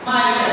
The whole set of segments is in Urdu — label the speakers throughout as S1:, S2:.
S1: مائل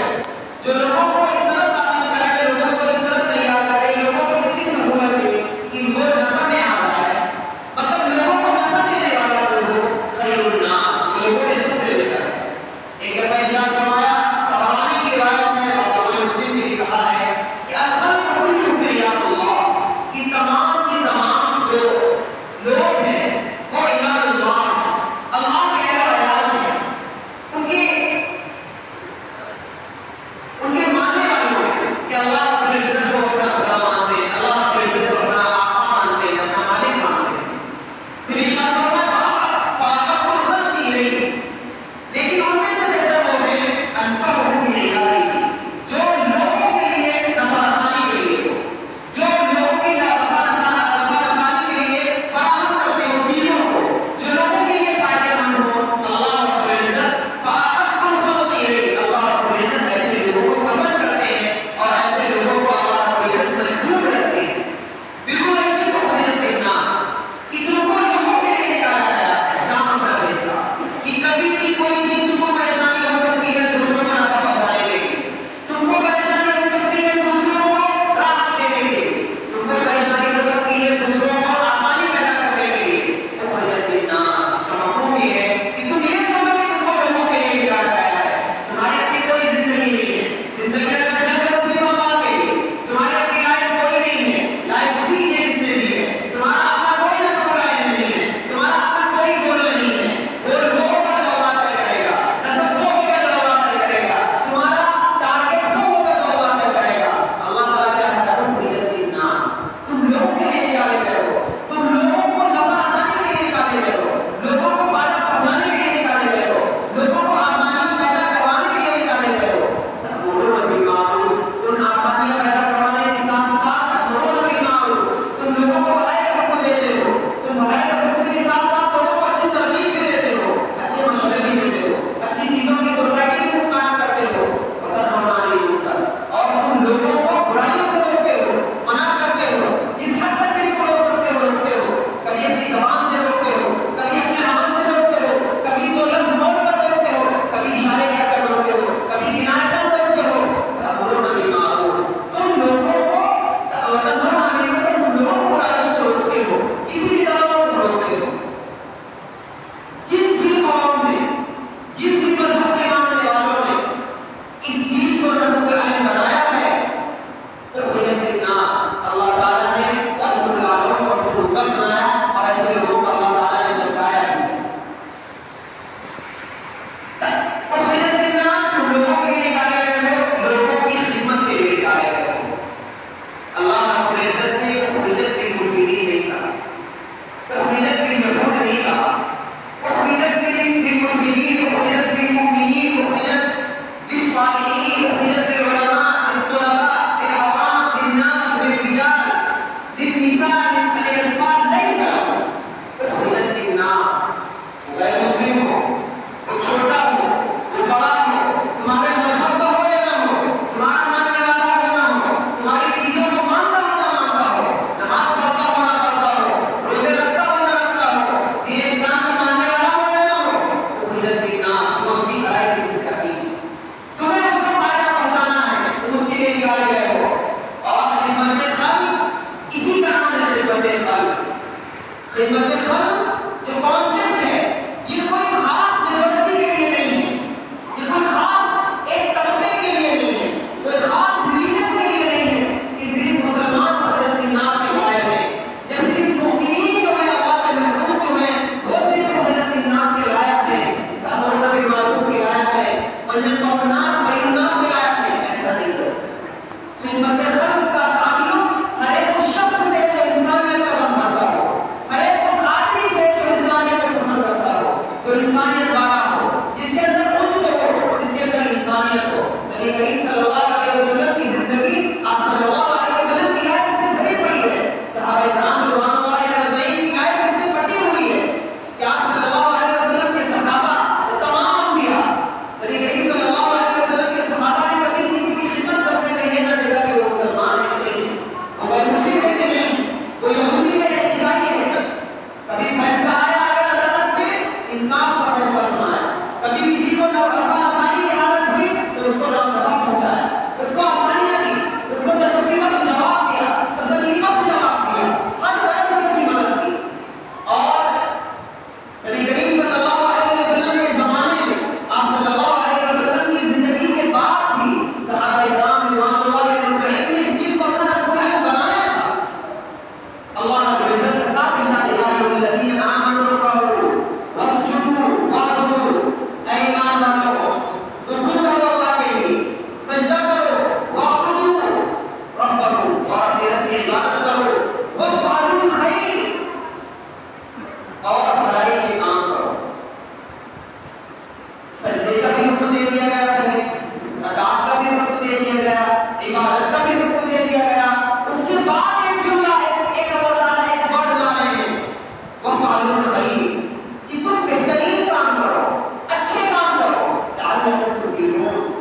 S1: تفلحون،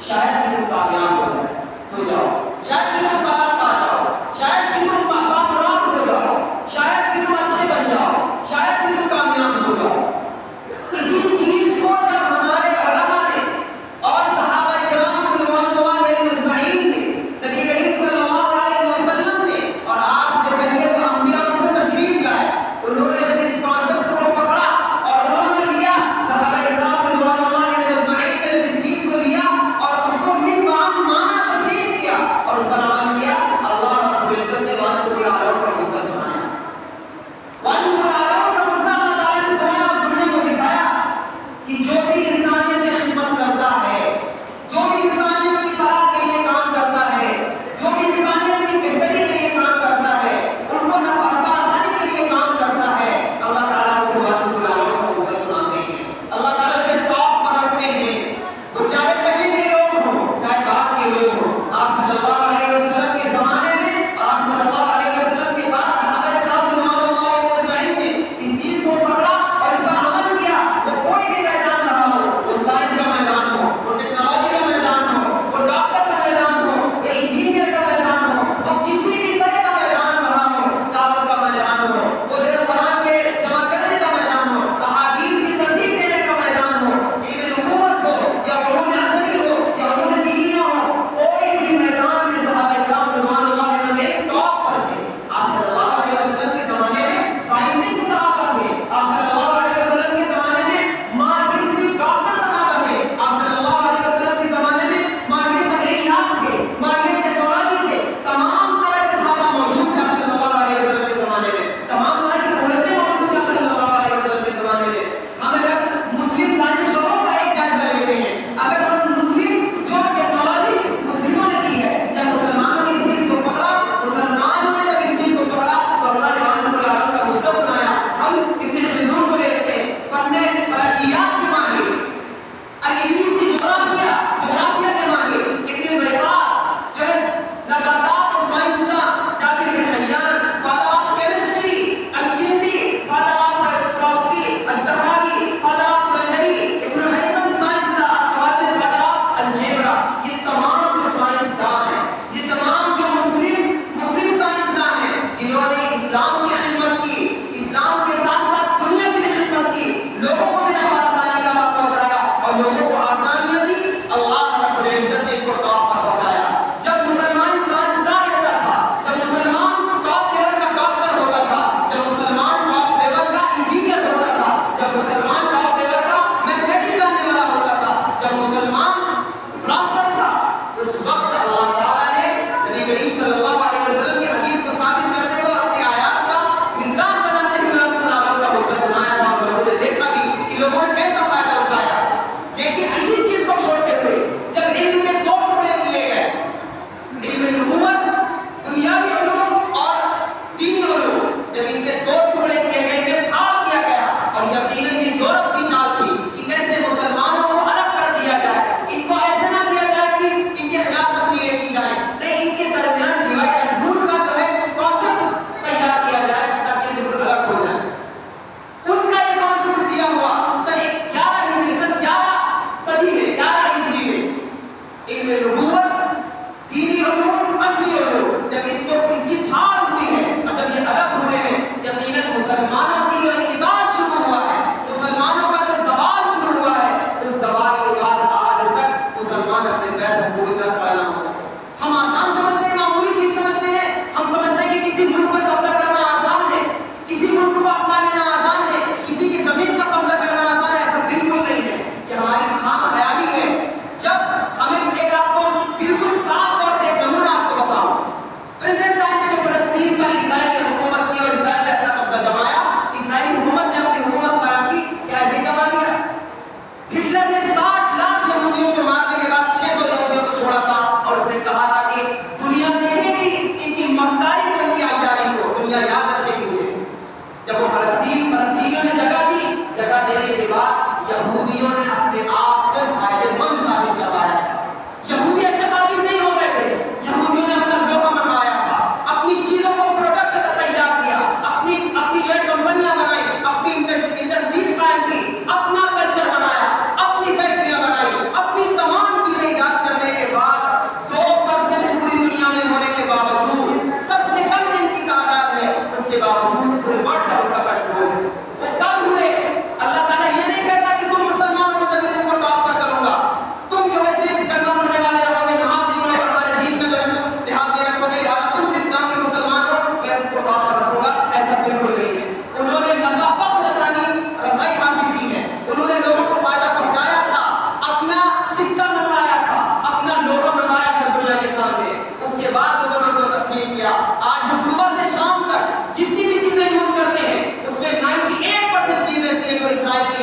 S1: شاید کہ تم کامیاب ہو جاؤ، شاید کہ تم فلاح پا جاؤ، شاید کہ تم بامراد ہو جاؤ، شاید کہ تم اچھے بن جاؤ، شاید کہ تم کامیاب ہو جاؤ۔ اسی چیز کو جب ہمارے علماء نے اور صحابہ کرام رضوان اللہ علیہم اجمعین نے، نبی کریم صلی اللہ علیہ وسلم نے اور آپ سے پہلے جو انبیاء اس کو تشریف لائے، انہوں نے جب اس کانسیپٹ کو پکڑا اور انہوں نے لیا، صحابہ کرام رضوان اللہ علیہم اجمعین نے اس چیز کو لیا اور اس کو من بعد مانا تسلیم کیا اور اس پر عمل کیا،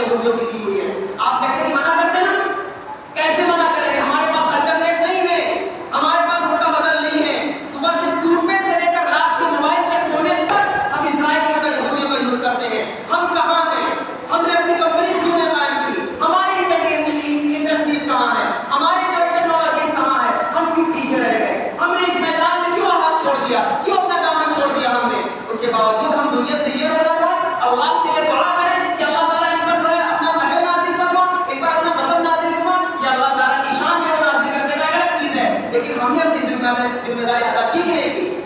S1: یہودیوں کی دی ہوئی ہے. آپ کہتے ہیں کہ منع کرتے ہیں، کیسے منع کریں گے؟ ہمارے پاس الٹرنیٹ نہیں ہے، ہمارے پاس اس کا بدل نہیں ہے. صبح سے ٹوٹ پے سے لے کر رات کے موبائل پہ سونے تک ہم اسرائیلیوں کا یہودیوں کا یوز کرتے ہیں. ہم کہاں ہیں؟ ہم نے اپنی کمپنیز کیوں نہیں قائم کی؟ ہماری انڈسٹریز کہاں ہے؟ ہماری جو ٹیکنالوجیز کہاں ہے؟ ہم کیوں پیچھے رہ گئے؟ ہم نے اس میدان میں کیوں ہاتھ چھوڑ دیا؟ کیوں اپنا دامن چھوڑ دیا ہم نے؟ اس کے باوجود ہم دنیا سے یہ ہو رہا ہے، اللہ سے یہ دعا کریں کہ اللہ تعالیٰ ان پر جو ہے اپنا مہر نازل فرما، ان پر اپنا غضب نازل فرما. یہ اللہ تعالیٰ کی شان میں وہ نازل کرنے کا ایک الگ چیز ہے، لیکن ہم نے اپنی ذمہ داری ادا کی کہ نہیں کی؟